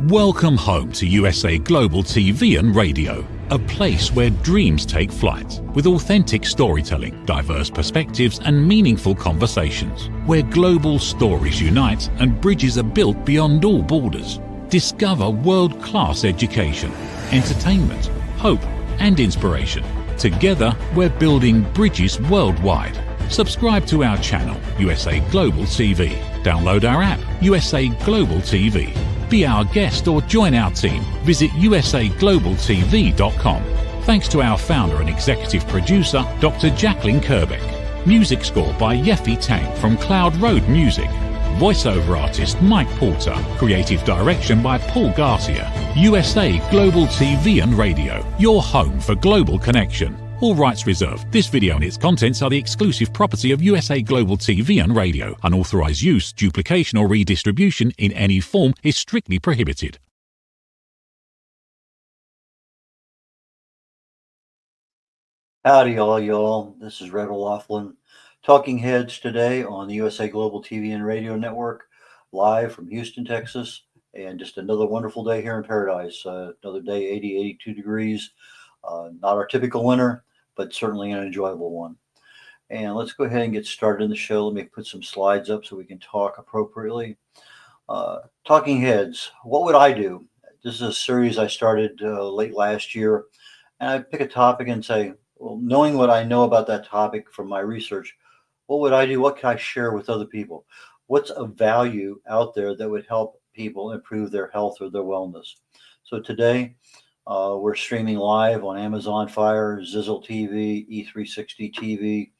Welcome home to USA Global TV and Radio, a place where dreams take flight, with authentic storytelling, diverse perspectives and meaningful conversations, where global stories unite and bridges are built beyond all borders. Discover world-class education, entertainment, hope and inspiration. Together, we're building bridges worldwide. Subscribe to our channel, USA Global TV. Download our app, USA Global TV. Be our guest or join our team. Visit usaglobaltv.com. Thanks to our founder and executive producer, Dr. Jacalyn Kerbeck. Music score by Yeffy Tang from Cloud Road Music. Voiceover artist Mike Porter. Creative direction by Paul Garcia. USA Global TV and Radio. Your home for global connection. All rights reserved. This video and its contents are the exclusive property of USA Global TV and Radio. Unauthorized use, duplication or redistribution in any form is strictly prohibited. Howdy y'all. This is Red O'Loughlin. Talking Heads today on the USA Global TV and Radio Network, live from Houston, Texas. And just another wonderful day here in paradise. Another day, 80, 82 degrees. Not our typical winter, but certainly an enjoyable one. And let's go ahead and get started in the show. Let me put some slides up so we can talk appropriately. Talking Heads, what would I do? This is a series I started late last year. And I pick a topic and say, well, knowing what I know about that topic from my research, what would I do? What can I share with other people? What's of value out there that would help people improve their health or their wellness? So today, we're streaming live on Amazon Fire, Zizzle TV, E360 TV,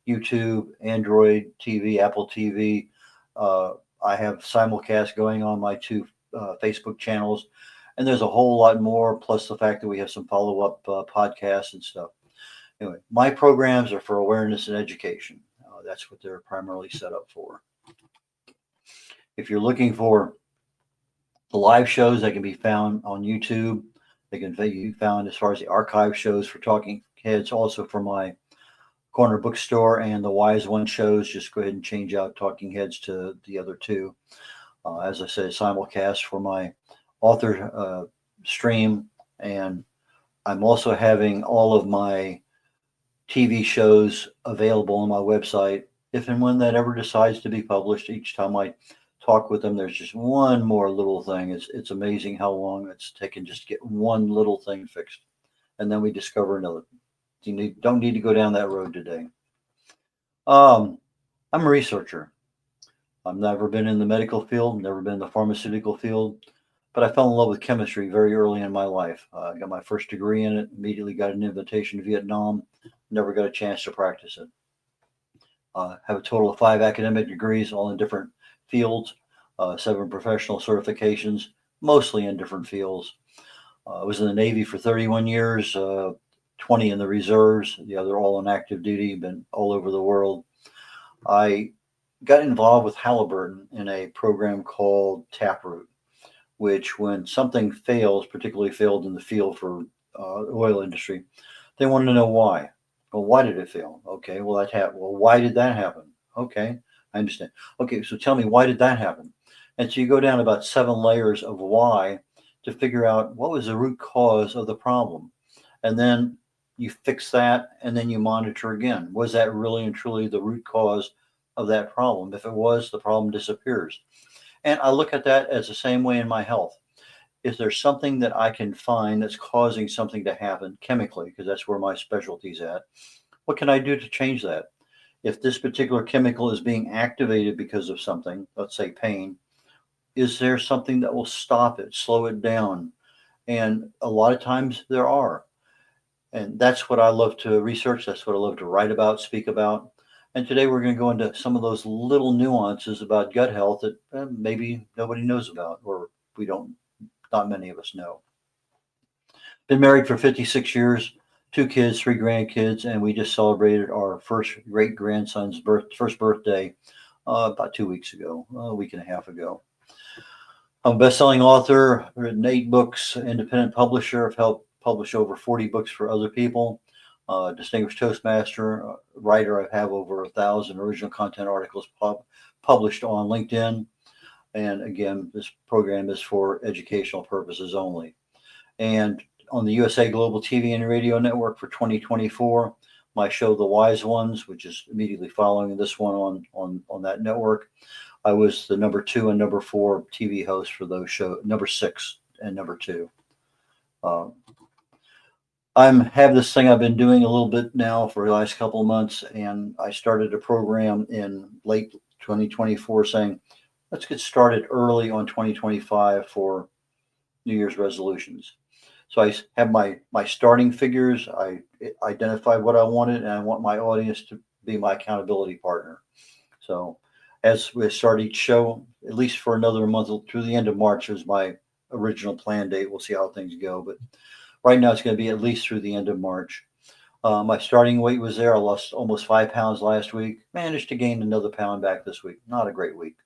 YouTube, Android TV, Apple TV. I have simulcast going on my two Facebook channels, and there's a whole lot more, plus the fact that we have some follow-up podcasts and stuff. Anyway, my programs are for awareness and education. That's what they're primarily set up for. If you're looking for the live shows, they can be found on YouTube. They can be found as far as the archive shows for Talking Heads, also for my corner bookstore and the Wise One shows. Just go ahead and change out Talking Heads to the other two. As I said, simulcast for my author stream. And I'm also having all of my TV shows available on my website. If and when that ever decides to be published, each time I talk with them, there's just one more little thing. It's amazing how long it's taken just to get one little thing fixed, and then we discover another. You don't need to go down that road today. I'm a researcher. I've never been in the medical field, never been in the pharmaceutical field, but I fell in love with chemistry very early in my life. I got my first degree in it, immediately got an invitation to Vietnam, never got a chance to practice it. Have a total of 5 academic degrees, all in different fields, 7 professional certifications, mostly in different fields. I was in the Navy for 31 years, 20 in the reserves, the other all on active duty, been all over the world. I got involved with Halliburton in a program called Taproot, which when something fails, particularly failed in the field for oil industry, they wanted to know why. Well, why did it fail? Okay, well, that happened. Well, why did that happen? Okay, I understand. Okay, so tell me, why did that happen? And so you go down about 7 layers of why to figure out what was the root cause of the problem. And then you fix that, and then you monitor again. Was that really and truly the root cause of that problem? If it was, the problem disappears. And I look at that as the same way in my health. Is there something that I can find that's causing something to happen chemically, because that's where my specialty is at? What can I do to change that? If this particular chemical is being activated because of something, let's say pain, is there something that will stop it, slow it down? And a lot of times there are. And that's what I love to research. That's what I love to write about, speak about. And today we're going to go into some of those little nuances about gut health that maybe nobody knows about, or not many of us know. Been married for 56 years, 2 kids, 3 grandkids, and we just celebrated our first great-grandson's first birthday about 2 weeks ago, a week and a half ago. I'm a best-selling author, written 8 books, independent publisher. I've helped publish over 40 books for other people. Distinguished Toastmaster, writer. I have over 1,000 original content articles published on LinkedIn. And again, this program is for educational purposes only. And on the USA Global TV and Radio Network for 2024, my show, The Wise Ones, which is immediately following this one on that network, I was the number 2 and number 4 TV host for those shows, number 6 and number 2. I have this thing I've been doing a little bit now for the last couple of months, and I started a program in late 2024 saying, let's get started early on 2025 for New Year's resolutions. So I have my starting figures. I identified what I wanted, and I want my audience to be my accountability partner. So as we start each show, at least for another month through the end of March is my original plan date. We'll see how things go, but right now it's going to be at least through the end of March. My starting weight was there. I lost almost 5 pounds last week. Managed to gain another pound back this week. Not a great week.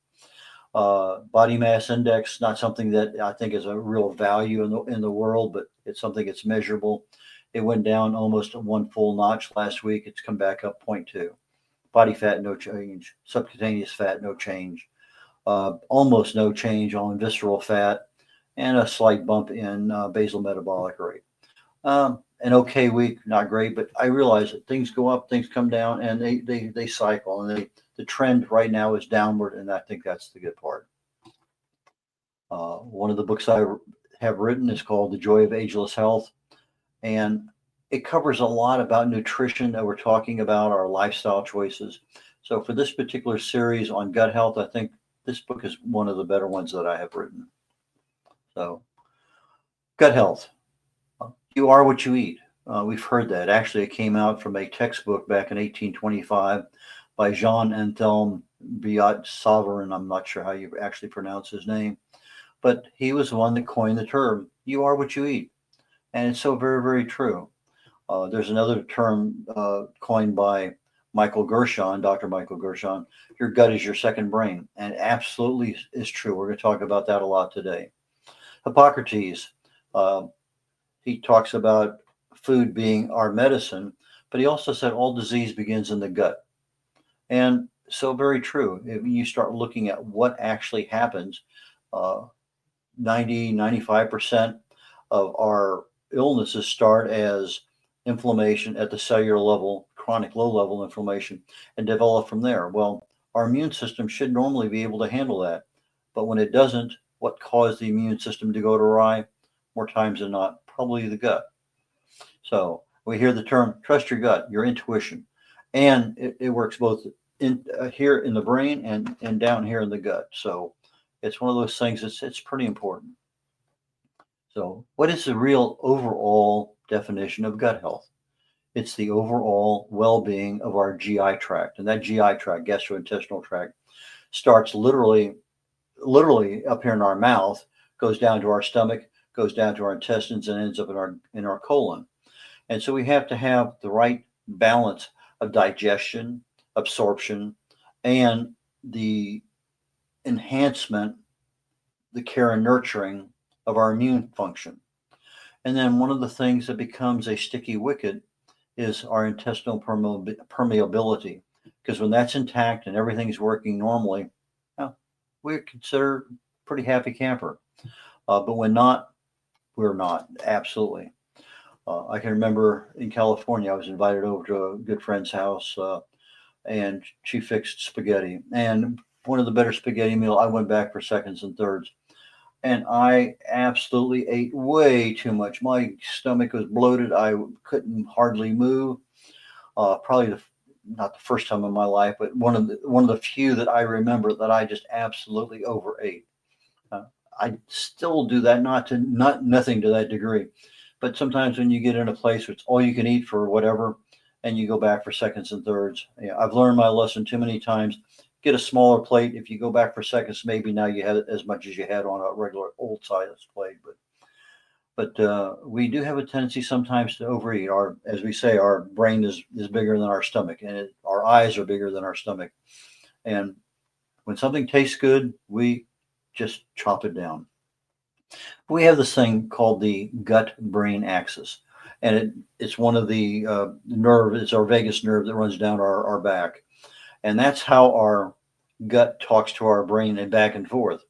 Body mass index, not something that I think is a real value in the world, but it's something that's measurable. It went down almost 1 full notch last week. It's come back up 0.2. Body fat, no change. Subcutaneous fat, no change. Almost no change on visceral fat, and a slight bump in basal metabolic rate. An okay week, not great, but I realize that things go up, things come down, and they cycle, and the trend right now is downward, and I think that's the good part. One of the books I have written is called The Joy of Ageless Health, and it covers a lot about nutrition that we're talking about, our lifestyle choices. So for this particular series on gut health, I think this book is one of the better ones that I have written. So gut health. You are what you eat. We've heard that. Actually, it came out from a textbook back in 1825 by Jean Anthelme Biot-Saurin. I'm not sure how you actually pronounce his name, but he was the one that coined the term, you are what you eat. And it's so very, very true. There's another term coined by Michael Gershon, Dr. Michael Gershon, your gut is your second brain. And it absolutely is true. We're going to talk about that a lot today. Hippocrates, he talks about food being our medicine, but he also said all disease begins in the gut. And so very true. If you start looking at what actually happens, 95% of our illnesses start as inflammation at the cellular level, chronic low-level inflammation, and develop from there. Well, our immune system should normally be able to handle that. But when it doesn't, what caused the immune system to go awry? More times than not, probably the gut. So we hear the term, trust your gut, your intuition. And it works both here in the brain and down here in the gut. So it's one of those things it's pretty important. So what is the real overall definition of gut health? It's the overall well-being of our GI tract. And that GI tract, gastrointestinal tract, starts literally up here in our mouth, goes down to our stomach, goes down to our intestines, and ends up in our colon. And so we have to have the right balance of digestion, absorption, and the enhancement, the care and nurturing of our immune function. And then one of the things that becomes a sticky wicket is our intestinal permeability, because when that's intact and everything's working normally, we're considered a pretty happy camper. But when not, we're not, absolutely. I can remember in California, I was invited over to a good friend's house, and she fixed spaghetti. And one of the better spaghetti meal, I went back for seconds and thirds. And I absolutely ate way too much. My stomach was bloated. I couldn't hardly move. Probably not the first time in my life, but one of the few that I remember that I just absolutely overate. I still do that, nothing to that degree, but sometimes when you get in a place where it's all you can eat for whatever, and you go back for seconds and thirds, I've learned my lesson too many times. Get a smaller plate. If you go back for seconds, maybe now you have as much as you had on a regular old size plate. But we do have a tendency sometimes to overeat. As we say, our brain is bigger than our stomach, and our eyes are bigger than our stomach. And when something tastes good, we just chop it down. We have this thing called the gut-brain axis, and it's one of the nerve. It's our vagus nerve that runs down our back. And that's how our gut talks to our brain and back and forth.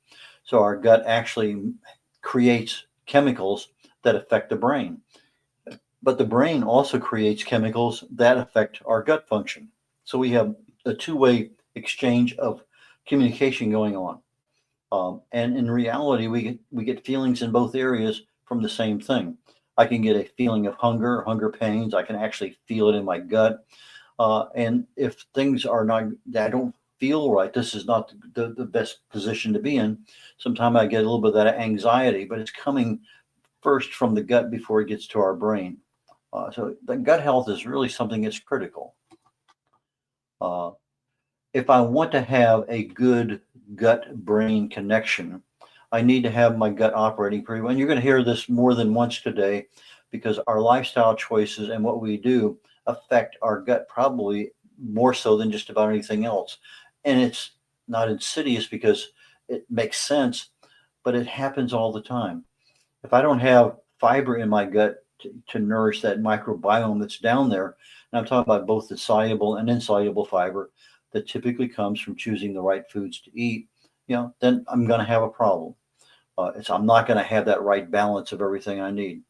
So our gut actually creates chemicals that affect the brain. But the brain also creates chemicals that affect our gut function. So we have a two-way exchange of communication going on. And in reality, we get feelings in both areas from the same thing. I can get a feeling of hunger pains. I can actually feel it in my gut. And if things are not, I don't feel right, this is not the best position to be in. Sometimes I get a little bit of that anxiety, but it's coming first from the gut before it gets to our brain. So the gut health is really something that's critical. Uh, if I want to have a good gut brain connection, I need to have my gut operating pretty well. And you're going to hear this more than once today because our lifestyle choices and what we do affect our gut probably more so than just about anything else. And it's not insidious because it makes sense, but it happens all the time. If I don't have fiber in my gut to nourish that microbiome that's down there, and I'm talking about both the soluble and insoluble fiber that typically comes from choosing the right foods to eat, then I'm going to have a problem. I'm not going to have that right balance of everything I need.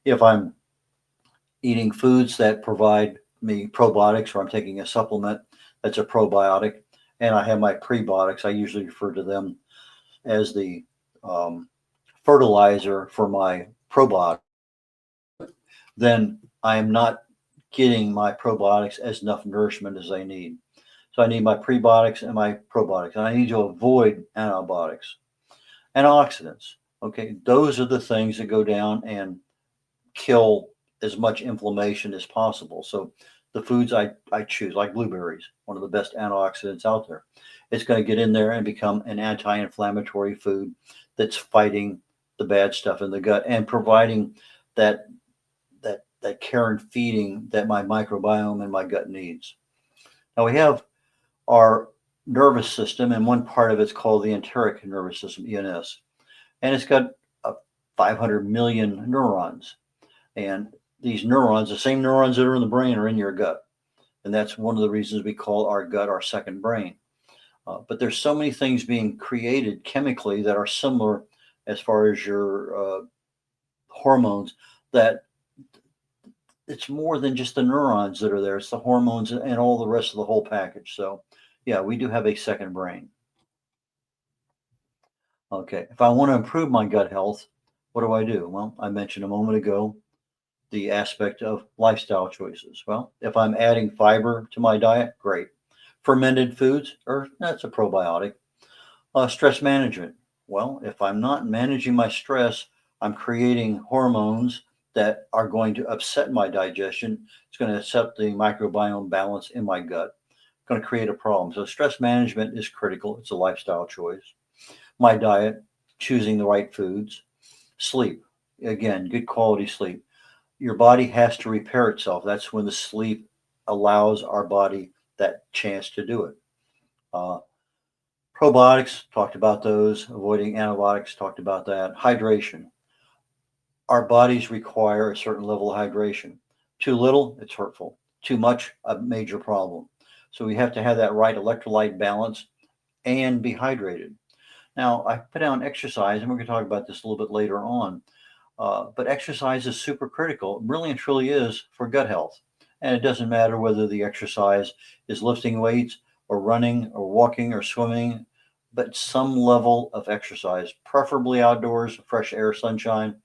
If I'm eating foods that provide me probiotics, or I'm taking a supplement that's a probiotic, and I have my prebiotics, I usually refer to them as the um, fertilizer for my probiotics, then I am not getting my probiotics as enough nourishment as I need. So I need my prebiotics and my probiotics, and I need to avoid antibiotics. Antioxidants, okay, those are the things that go down and kill as much inflammation as possible. So the foods I choose, like blueberries, one of the best antioxidants out there, it's going to get in there and become an anti-inflammatory food that's fighting the bad stuff in the gut and providing that that care and feeding that my microbiome and my gut needs. Now we have our nervous system, and one part of it's called the enteric nervous system, ENS, and it's got 500 million neurons. And these neurons, the same neurons that are in the brain, are in your gut, and that's one of the reasons we call our gut our second brain. But there's so many things being created chemically that are similar as far as your hormones that it's more than just the neurons that are there. It's the hormones and all the rest of the whole package. So, yeah, we do have a second brain. Okay. If I want to improve my gut health, what do I do? Well, I mentioned a moment ago the aspect of lifestyle choices. Well, if I'm adding fiber to my diet, great. Fermented foods, or that's a probiotic. Stress management. Well, if I'm not managing my stress, I'm creating hormones that are going to upset my digestion. It's going to upset the microbiome balance in my gut. It's going to create a problem. So stress management is critical. It's a lifestyle choice. My diet, choosing the right foods. Sleep. Again, good quality sleep. Your body has to repair itself. That's when the sleep allows our body that chance to do it. Uh, Probiotics, talked about those. Avoiding antibiotics, talked about that. Hydration. Our bodies require a certain level of hydration. Too little, it's hurtful. Too much, a major problem. So we have to have that right electrolyte balance and be hydrated. Now, I put down exercise, and we're going to talk about this a little bit later on. But exercise is super critical, really and truly is, for gut health. And it doesn't matter whether the exercise is lifting weights or running or walking or swimming, but some level of exercise, preferably outdoors, fresh air, sunshine,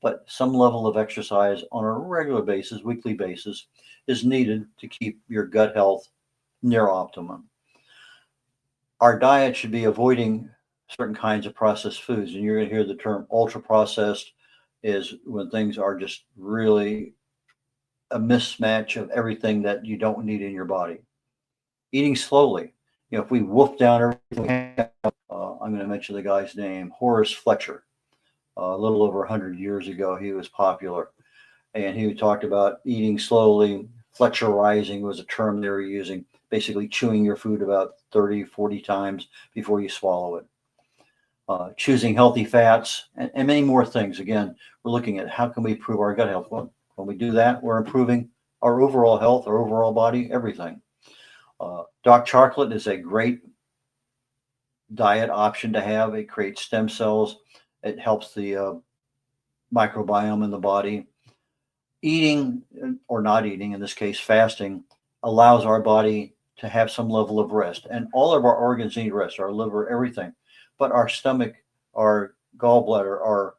but some level of exercise on a regular basis, weekly basis, is needed to keep your gut health near optimum. Our diet should be avoiding certain kinds of processed foods, and you're going to hear the term ultra processed is when things are just really a mismatch of everything that you don't need in your body. Eating slowly. If we wolf down everything, I'm going to mention the guy's name, Horace Fletcher. A little over 100 years ago, he was popular. And he talked about eating slowly. Fletcherizing was a term they were using, basically chewing your food about 30, 40 times before you swallow it. Choosing healthy fats, and many more things. Again, we're looking at how can we improve our gut health. Well, when we do that, we're improving our overall health, our overall body, everything. Dark chocolate is a great diet option to have. It creates stem cells. It helps the microbiome in the body. Eating or not eating, in this case, fasting, allows our body to have some level of rest. And all of our organs need rest, our liver, everything. But our stomach, our gallbladder, our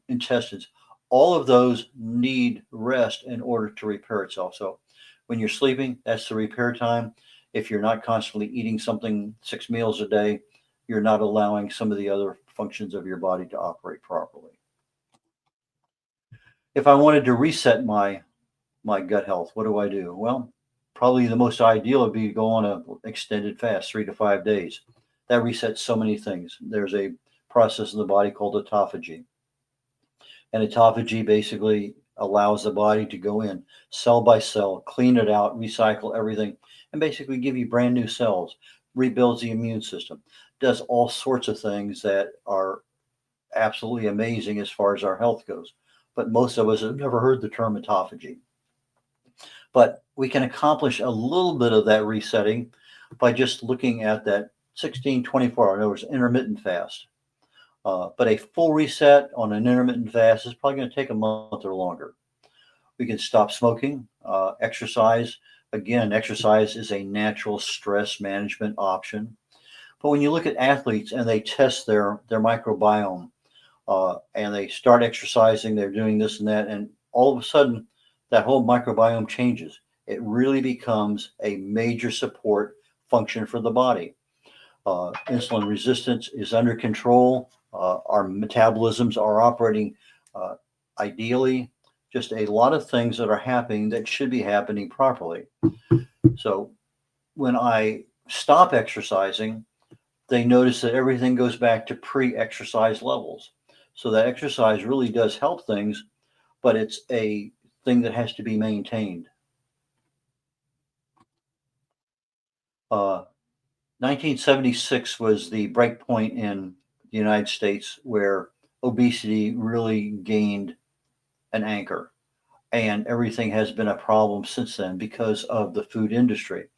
intestines, all of those need rest in order to repair itself. So when you're sleeping, that's the repair time. If you're not constantly eating something 6 meals a day, you're not allowing some of the other functions of your body to operate properly. If I wanted to reset my gut health, what do I do? Well, probably the most ideal would be to go on an extended fast, 3 to 5 days. That resets so many things. There's a process in the body called autophagy. And autophagy basically allows the body to go in cell by cell, clean it out, recycle everything, and basically give you brand new cells, rebuilds the immune system, does all sorts of things that are absolutely amazing as far as our health goes. But most of us have never heard the term autophagy. But we can accomplish a little bit of that resetting by just looking at that 16, 24 hour, in other words, intermittent fast. But a full reset on an intermittent fast is probably going to take a month or longer. We can stop smoking, exercise. Again, exercise is a natural stress management option. But when you look at athletes and they test their microbiome and they start exercising, they're doing this and that, and all of a sudden that whole microbiome changes. It really becomes a major support function for the body. Insulin resistance is under control. Our metabolisms are operating ideally. Just a lot of things that are happening that should be happening properly. So when I stop exercising, they notice that everything goes back to pre-exercise levels. So that exercise really does help things, but it's a thing that has to be maintained. 1976 was the break point in the United States where obesity really gained an anchor. And everything has been a problem since then because of the food industry.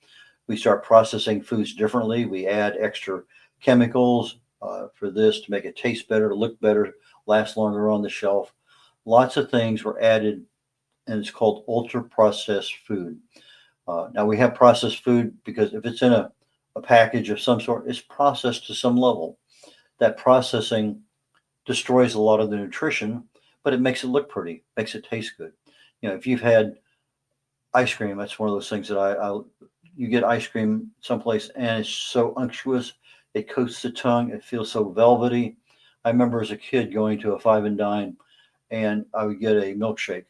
We start processing foods differently. We add extra chemicals for this to make it taste better, look better, last longer on the shelf. Lots of things were added, and it's called ultra processed food. Now we have processed food because if it's in a package of some sort, it's processed to some level. That processing destroys a lot of the nutrition, but it makes it look pretty, makes it taste good. You know, if you've had ice cream, that's one of those things that you get ice cream someplace and it's so unctuous, it coats the tongue, it feels so velvety. I remember as a kid going to a Five and Dime and I would get a milkshake.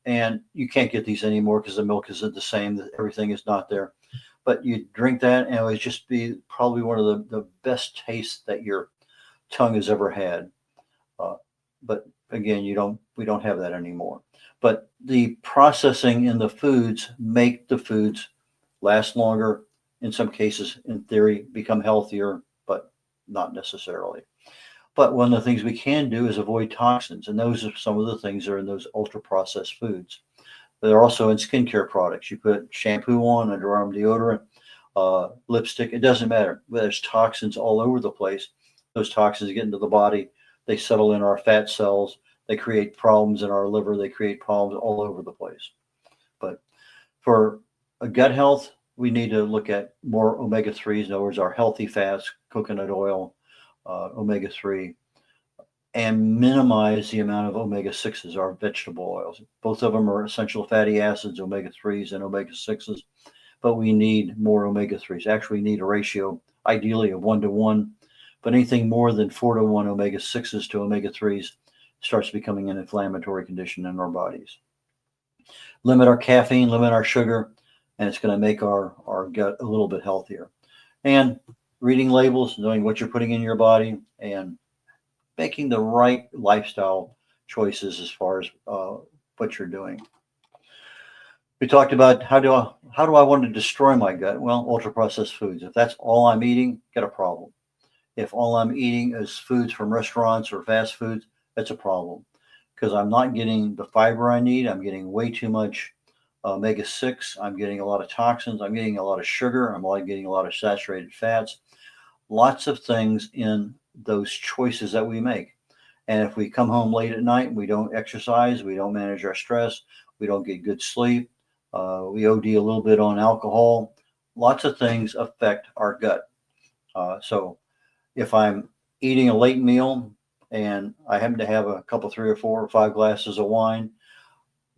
And you can't get these anymore because the milk isn't the same, everything is not there. But you drink that and it would just be probably one of the best tastes that your tongue has ever had. But again, we don't have that anymore. But the processing in the foods make the foods last longer. In some cases, in theory, become healthier, but not necessarily. But one of the things we can do is avoid toxins, and those are some of the things that are in those ultra processed foods. But they're also in skincare products. You put shampoo on, underarm deodorant, lipstick. It doesn't matter. There's toxins all over the place. Those toxins get into the body. They settle in our fat cells. They create problems in our liver. They create problems all over the place. But for a gut health, we need to look at more omega-3s. In other words, our healthy fats, coconut oil, omega-3, and minimize the amount of omega-6s, our vegetable oils. Both of them are essential fatty acids, omega-3s and omega-6s, but we need more omega-3s. Actually, we need a ratio, ideally, of 1 to 1, but anything more than 4 to 1 omega-6s to omega-3s starts becoming an inflammatory condition in our bodies. Limit our caffeine, limit our sugar, and it's going to make our gut a little bit healthier. And reading labels, knowing what you're putting in your body, and making the right lifestyle choices as far as what you're doing. We talked about how do I want to destroy my gut? Well, ultra processed foods. If that's all I'm eating, got a problem. If all I'm eating is foods from restaurants or fast foods, that's a problem because I'm not getting the fiber I need. I'm getting way too much omega-6. I'm getting a lot of toxins. I'm getting a lot of sugar. I'm getting a lot of saturated fats. lots of things in those choices that we make. And if we come home late at night, we don't exercise, we don't manage our stress, we don't get good sleep, we OD a little bit on alcohol, lots of things affect our gut. So if I'm eating a late meal and I happen to have a couple, 3 or 4 or 5 glasses of wine,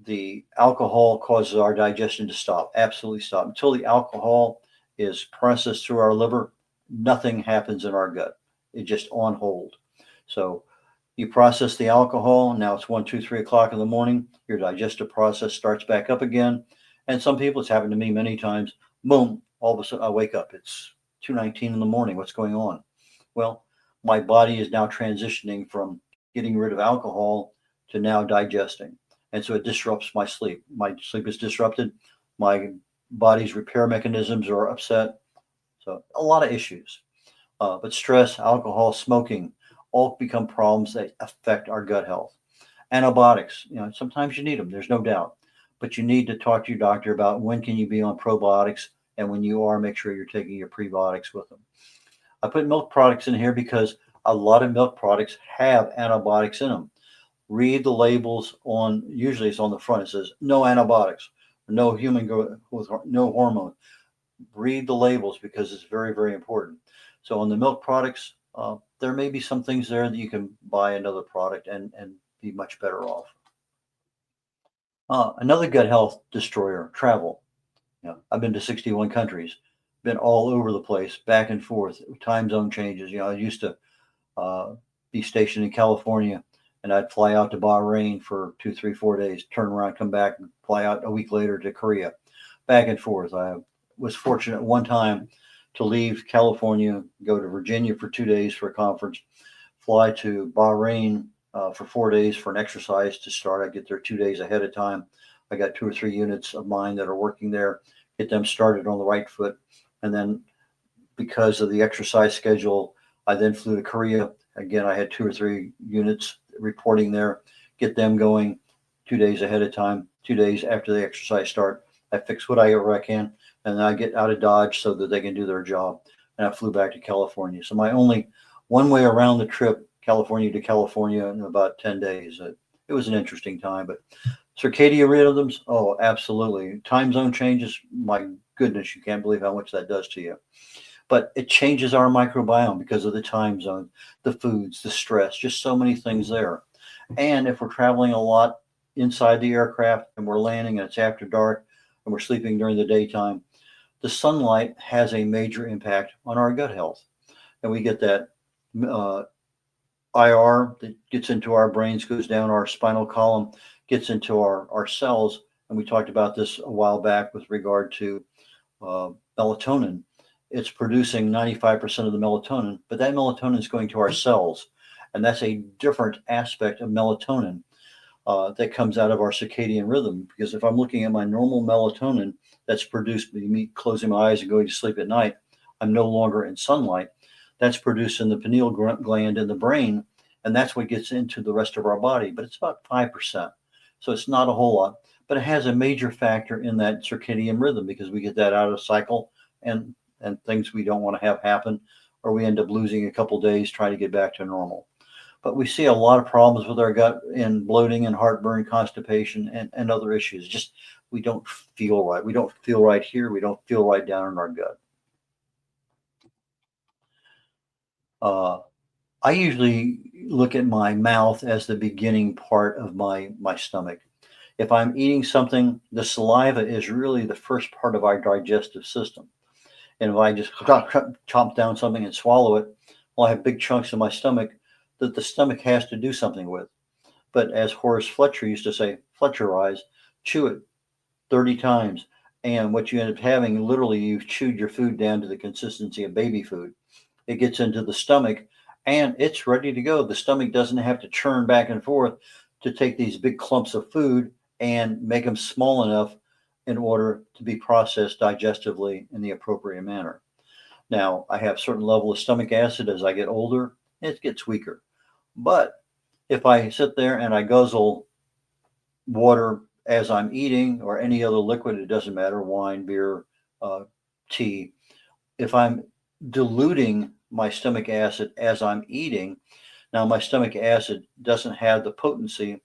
the alcohol causes our digestion to stop, absolutely stop. Until the alcohol is processed through our liver, nothing happens in our gut. It's just on hold. So you process the alcohol. Now it's 1, 2, 3 o'clock in the morning. Your digestive process starts back up again. And some people, it's happened to me many times. Boom, all of a sudden I wake up. It's 2:19 in the morning. What's going on? Well, my body is now transitioning from getting rid of alcohol to now digesting. And so it disrupts my sleep. My sleep is disrupted. My body's repair mechanisms are upset. So a lot of issues. But stress, alcohol, smoking, all become problems that affect our gut health. Antibiotics, sometimes you need them. There's no doubt, but you need to talk to your doctor about when can you be on probiotics, and when you are, make sure you're taking your prebiotics with them. I put milk products in here because a lot of milk products have antibiotics in them. Read the labels on. Usually, it's on the front. It says no antibiotics, no human growth, no hormone. Read the labels because it's very, very important. So on the milk products, there may be some things there that you can buy another product and be much better off. Another gut health destroyer, travel. I've been to 61 countries, been all over the place, back and forth, time zone changes. I used to uh, be stationed in California, and I'd fly out to Bahrain for 2, 3, 4 days, turn around, come back, and fly out a week later to Korea, back and forth. I was fortunate one time to leave California, go to Virginia for 2 days for a conference, fly to Bahrain for 4 days for an exercise to start. I get there 2 days ahead of time. I got 2 or 3 units of mine that are working there, get them started on the right foot. And then because of the exercise schedule, I then flew to Korea. Again, I had 2 or 3 units reporting there, get them going 2 days ahead of time, 2 days after the exercise start. I fix whatever I can, and then I get out of Dodge so that they can do their job. And I flew back to California. So my only one way around the trip, California to California, in about 10 days. It was an interesting time, but circadian rhythms, oh, absolutely. Time zone changes, my goodness, you can't believe how much that does to you. But it changes our microbiome because of the time zone, the foods, the stress, just so many things there. And if we're traveling a lot inside the aircraft and we're landing and it's after dark and we're sleeping during the daytime, the sunlight has a major impact on our gut health. And we get that uh, IR that gets into our brains, goes down our spinal column, gets into our cells. And we talked about this a while back with regard to melatonin. It's producing 95% of the melatonin, but that melatonin is going to our cells. And that's a different aspect of melatonin that comes out of our circadian rhythm. Because if I'm looking at my normal melatonin that's produced by me closing my eyes and going to sleep at night, I'm no longer in sunlight. That's produced in the pineal gland in the brain, and that's what gets into the rest of our body. But it's about 5%. So it's not a whole lot, but it has a major factor in that circadian rhythm because we get that out of cycle and things we don't want to have happen, or we end up losing a couple days trying to get back to normal. But we see a lot of problems with our gut in bloating and heartburn, constipation, and other issues. Just we don't feel right. We don't feel right here. We don't feel right down in our gut. Uh, I usually look at my mouth as the beginning part of my stomach. If I'm eating something, the saliva is really the first part of our digestive system. And if I just chomp down something and swallow it, well, I have big chunks in my stomach that the stomach has to do something with. But as Horace Fletcher used to say, Fletcherize, chew it 30 times. And what you end up having, literally, you've chewed your food down to the consistency of baby food. It gets into the stomach and it's ready to go. The stomach doesn't have to churn back and forth to take these big clumps of food and make them small enough in order to be processed digestively in the appropriate manner. Now, I have certain level of stomach acid as I get older, it gets weaker. But if I sit there and I guzzle water as I'm eating or any other liquid, it doesn't matter, wine, beer, uh, tea. If I'm diluting my stomach acid as I'm eating. Now, my stomach acid doesn't have the potency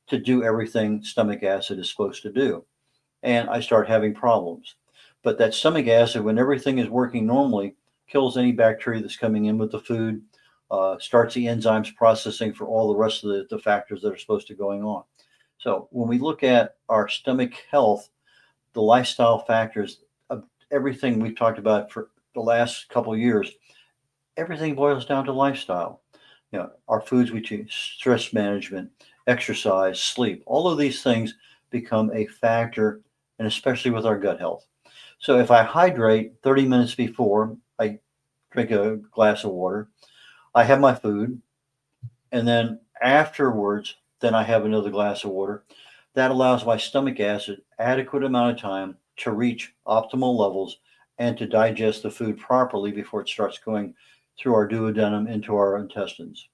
to do everything stomach acid is supposed to do. And I start having problems. But that stomach acid, when everything is working normally, kills any bacteria that's coming in with the food, starts the enzymes processing for all the rest of the factors that are supposed to going on. So when we look at our stomach health, the lifestyle factors of everything we've talked about for the last couple of years, everything boils down to lifestyle. Our foods we choose, stress management, exercise, sleep, all of these things become a factor, and especially with our gut health. So if I hydrate 30 minutes before, I drink a glass of water, I have my food, and then afterwards, then I have another glass of water. That allows my stomach acid adequate amount of time to reach optimal levels and to digest the food properly before it starts going through our duodenum into our intestines.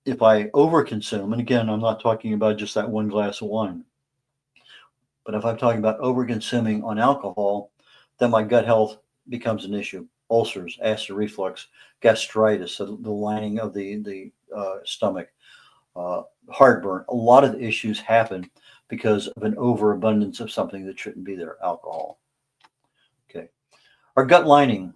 If I overconsume, and again, I'm not talking about just that one glass of wine, but if I'm talking about overconsuming on alcohol, then my gut health becomes an issue. Ulcers, acid reflux, gastritis, the lining of the stomach, heartburn. A lot of the issues happen because of an overabundance of something that shouldn't be there, alcohol. Okay. Our gut lining,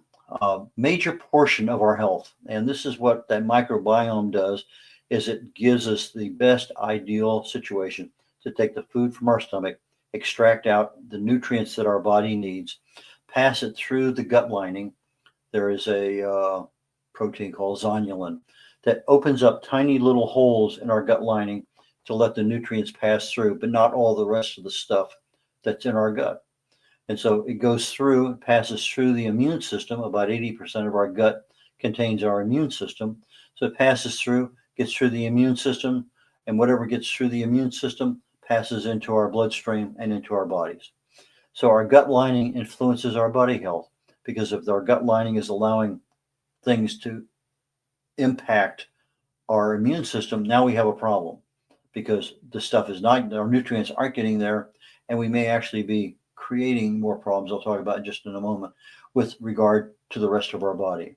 major portion of our health, and this is what that microbiome does, is it gives us the best ideal situation to take the food from our stomach, extract out the nutrients that our body needs, pass it through the gut lining. There is a protein called zonulin that opens up tiny little holes in our gut lining to let the nutrients pass through, but not all the rest of the stuff that's in our gut. And so it goes through, passes through the immune system. About 80% of our gut contains our immune system. So it passes through, gets through the immune system, and whatever gets through the immune system passes into our bloodstream and into our bodies. So our gut lining influences our body health, because if our gut lining is allowing things to impact our immune system, now we have a problem, because the stuff is not, our nutrients aren't getting there, and we may actually be creating more problems. I'll talk about just in a moment with regard to the rest of our body.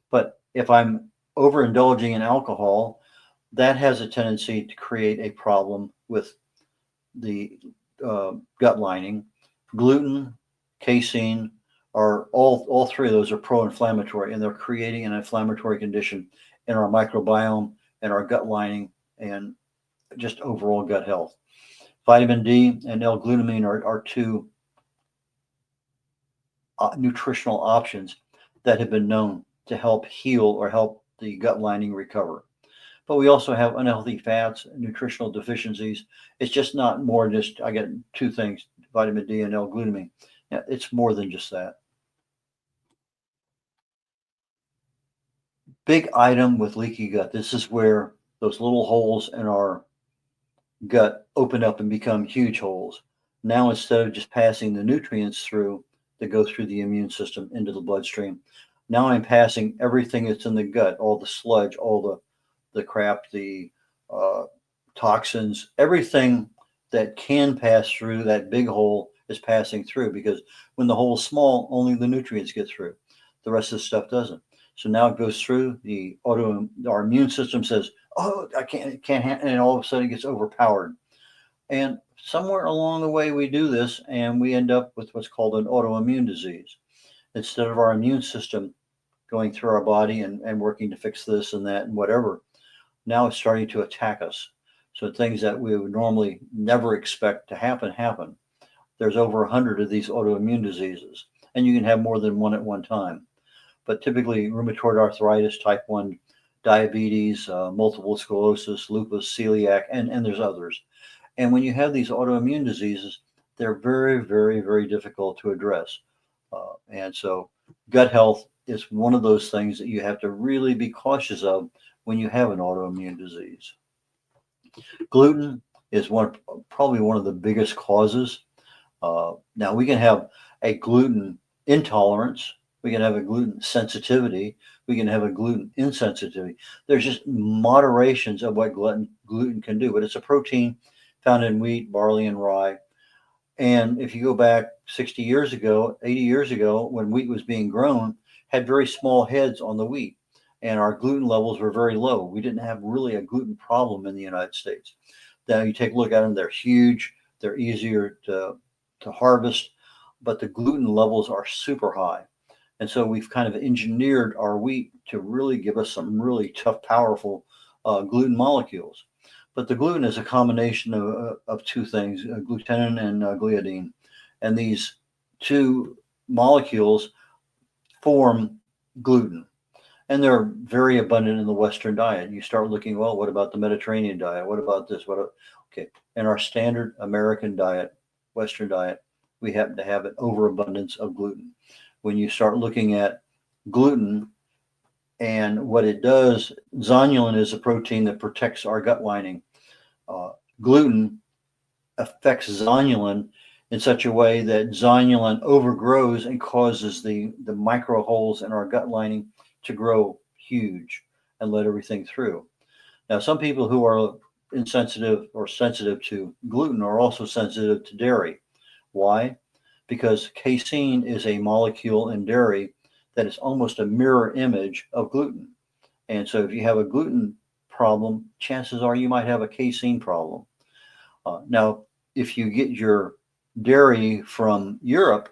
But if I'm overindulging in alcohol, that has a tendency to create a problem with the gut lining. Gluten, casein are all three of those are pro-inflammatory, and they're creating an inflammatory condition in our microbiome and our gut lining and just overall gut health. Vitamin D and L-glutamine are two nutritional options that have been known to help heal or help the gut lining recover. But we also have unhealthy fats, nutritional deficiencies. It's just not more just, I get two things, vitamin D and L-glutamine. It's more than just that. Big item with leaky gut. This is where those little holes in our gut open up and become huge holes. Now, instead of just passing the nutrients through that go through the immune system into the bloodstream, now I'm passing everything that's in the gut, all the sludge, all the crap, the toxins, everything that can pass through that big hole is passing through, because when the hole is small, only the nutrients get through. The rest of the stuff doesn't. So now it goes through our immune system says, "Oh, I can't," and all of a sudden it gets overpowered. And somewhere along the way we do this, and we end up with what's called an autoimmune disease. Instead of our immune system going through our body and working to fix this and that and whatever, now it's starting to attack us. So things that we would normally never expect to happen. There's over 100 of these autoimmune diseases, and you can have more than one at one time. But typically rheumatoid arthritis, type 1 diabetes, multiple sclerosis, lupus, celiac, and there's others. And when you have these autoimmune diseases, they're very, very, very difficult to address. And so gut health is one of those things that you have to really be cautious of when you have an autoimmune disease. Gluten is probably one of the biggest causes. Now, we can have a gluten intolerance. We can have a gluten sensitivity. We can have a gluten insensitivity. There's just moderations of what gluten can do, but it's a protein found in wheat, barley, and rye. And if you go back 60 years ago, 80 years ago, when wheat was being grown, had very small heads on the wheat, and our gluten levels were very low. We didn't have really a gluten problem in the United States. Now you take a look at them; they're huge, they're easier to harvest, but the gluten levels are super high. And so we've kind of engineered our wheat to really give us some really tough, powerful gluten molecules. But the gluten is a combination of two things, glutenin and gliadin. And these two molecules form gluten. And they're very abundant in the Western diet. You start looking, well, what about the Mediterranean diet? What about this? Okay. In our standard American diet, Western diet, we happen to have an overabundance of gluten. When you start looking at gluten and what it does, zonulin is a protein that protects our gut lining. Gluten affects zonulin in such a way that zonulin overgrows and causes the micro holes in our gut lining to grow huge and let everything through. Now, some people who are insensitive or sensitive to gluten are also sensitive to dairy. Why? Because casein is a molecule in dairy that is almost a mirror image of gluten. And so if you have a gluten problem, chances are you might have a casein problem. Now, if you get your dairy from Europe,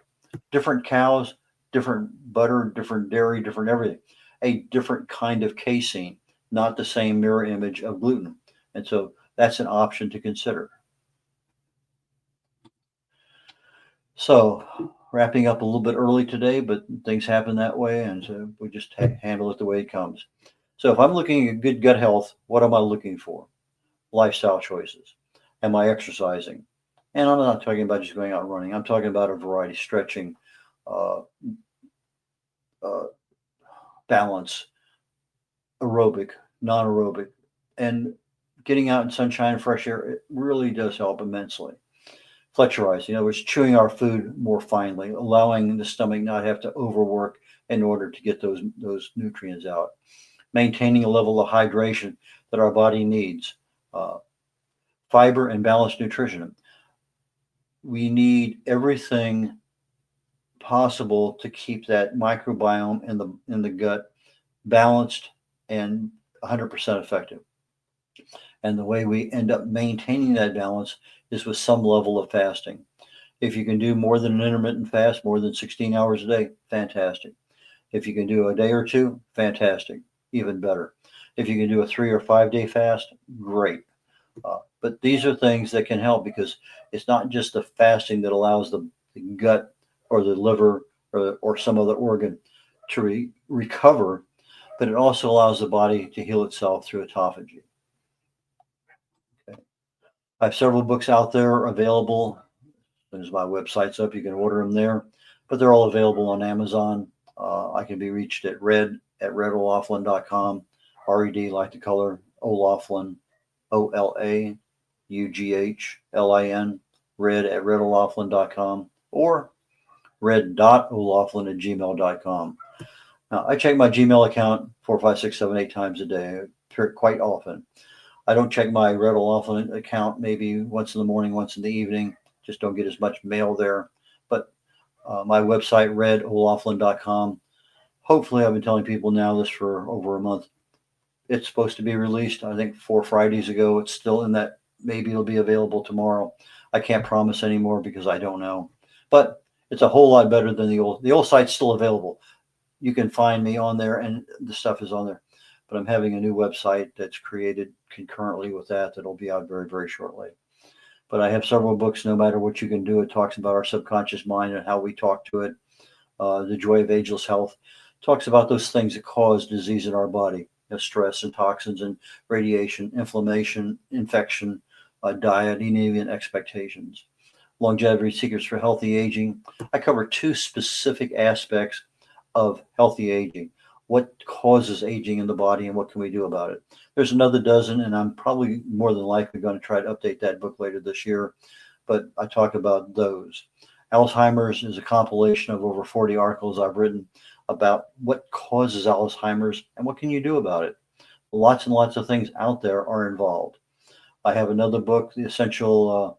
different cows, different butter, different dairy, different everything, a different kind of casein, not the same mirror image of gluten. And so that's an option to consider. So, wrapping up a little bit early today, but things happen that way, and so we just handle it the way it comes. So, if I'm looking at good gut health, what am I looking for? Lifestyle choices. Am I exercising? And I'm not talking about just going out and running. I'm talking about a variety, stretching, uh, uh, balance, aerobic, non-aerobic, and getting out in sunshine and fresh air. It really does help immensely. Flexurizing, in other words, chewing our food more finely, allowing the stomach not have to overwork in order to get those nutrients out. Maintaining a level of hydration that our body needs. Uh, Fiber and balanced nutrition. We need everything possible to keep that microbiome in the gut balanced and 100% effective. And the way we end up maintaining that balance is with some level of fasting. If you can do more than an intermittent fast, more than 16 hours a day, fantastic. If you can do a day or two, fantastic, even better. If you can do a 3 or 5 day fast, great. But these are things that can help because it's not just the fasting that allows the gut or the liver or some other organ to recover, but it also allows the body to heal itself through autophagy. Okay. I have several books out there available. There's my website's up. You can order them there, but they're all available on Amazon. I can be reached at red@redolaflin.com. RED like the color, O'Laughlin, OLAUGHLIN, red@redolaflin.com or red.olaflin@gmail.com. Now, I check my Gmail account 4, 5, 6, 7, 8 times a day, quite often. I don't check my Red O'Laughlin account maybe once in the morning, once in the evening. Just don't get as much mail there. But my website, redolaflin.com. Hopefully, I've been telling people now this for over a month. It's supposed to be released, I think, 4 Fridays ago. It's still in that. Maybe it'll be available tomorrow. I can't promise anymore because I don't know. But it's a whole lot better than the old. The old site's still available. You can find me on there, and the stuff is on there. But I'm having a new website that's created concurrently with that that'll be out very, very shortly. But I have several books, No Matter What You Can Do. It talks about our subconscious mind and how we talk to it. The Joy of Ageless Health talks about those things that cause disease in our body, stress and toxins and radiation, inflammation, infection, diet, and even expectations. Longevity Secrets for Healthy Aging. I cover two specific aspects of healthy aging. What causes aging in the body and what can we do about it? There's another dozen, and I'm probably more than likely going to try to update that book later this year, but I talk about those. Alzheimer's is a compilation of over 40 articles I've written about what causes Alzheimer's and what can you do about it. Lots and lots of things out there are involved. I have another book, The Essential,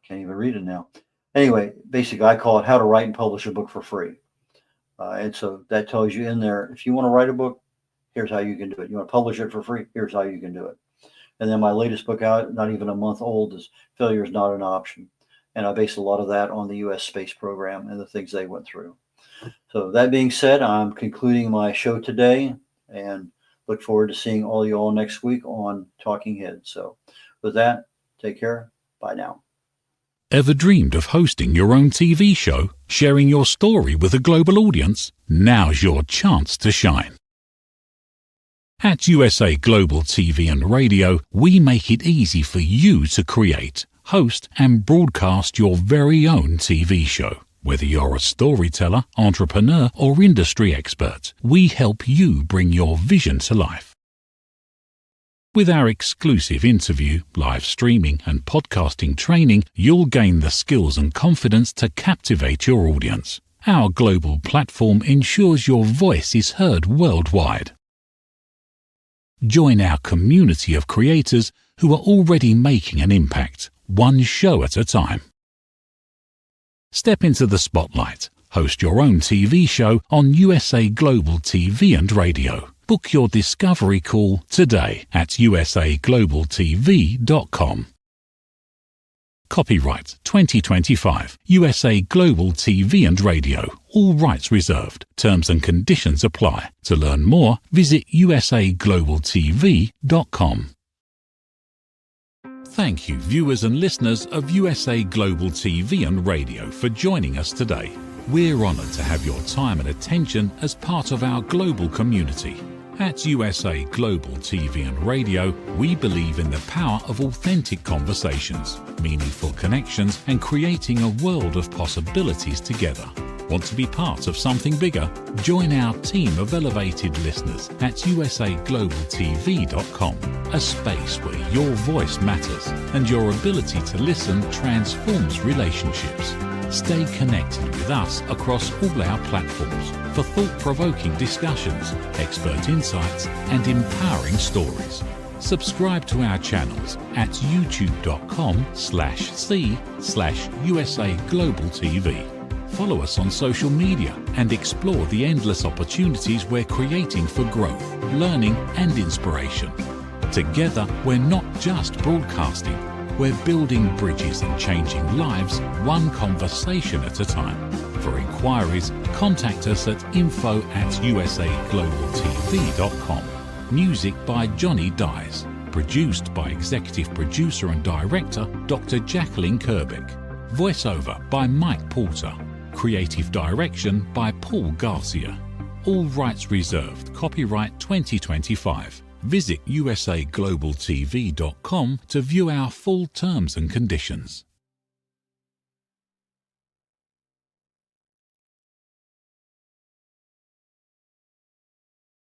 can't even read it now. Anyway, basically, I call it How to Write and Publish a Book for Free. And so that tells you in there, if you want to write a book, here's how you can do it. You want to publish it for free, here's how you can do it. And then my latest book out, not even a month old, is Failure is Not an Option. And I base a lot of that on the U.S. space program and the things they went through. So that being said, I'm concluding my show today and look forward to seeing all you all next week on Talking Heads. So with that, take care. Bye now. Ever dreamed of hosting your own TV show, sharing your story with a global audience? Now's your chance to shine. At USA Global TV and Radio, we make it easy for you to create, host, and broadcast your very own TV show. Whether you're a storyteller, entrepreneur, or industry expert, we help you bring your vision to life. With our exclusive interview, live streaming, and podcasting training, you'll gain the skills and confidence to captivate your audience. Our global platform ensures your voice is heard worldwide. Join our community of creators who are already making an impact, one show at a time. Step into the spotlight. Host your own TV show on USA Global TV and Radio. Book your discovery call today at usaglobaltv.com. Copyright 2025 USA Global TV and Radio. All rights reserved. Terms and conditions apply. To learn more, visit usaglobaltv.com. Thank you, viewers and listeners of USA Global TV and Radio, for joining us today. We're honoured to have your time and attention as part of our global community. At USA Global TV and Radio, we believe in the power of authentic conversations, meaningful connections, and creating a world of possibilities together. Want to be part of something bigger? Join our team of elevated listeners at usaglobaltv.com, a space where your voice matters and your ability to listen transforms relationships. Stay connected with us across all our platforms for thought-provoking discussions, expert insights, and empowering stories. Subscribe to our channels at youtube.com/c/USA-Global-TV. Follow us on social media and explore the endless opportunities we're creating for growth, learning, and inspiration. Together, we're not just broadcasting. We're building bridges and changing lives, one conversation at a time. For inquiries, contact us at info@usaglobaltv.com. Music by Johnny Dies. Produced by Executive Producer and Director Dr. Jacalyn Kerbeck. Voiceover by Mike Porter. Creative Direction by Paul Garcia. All rights reserved. Copyright 2025. Visit usaglobaltv.com to view our full terms and conditions.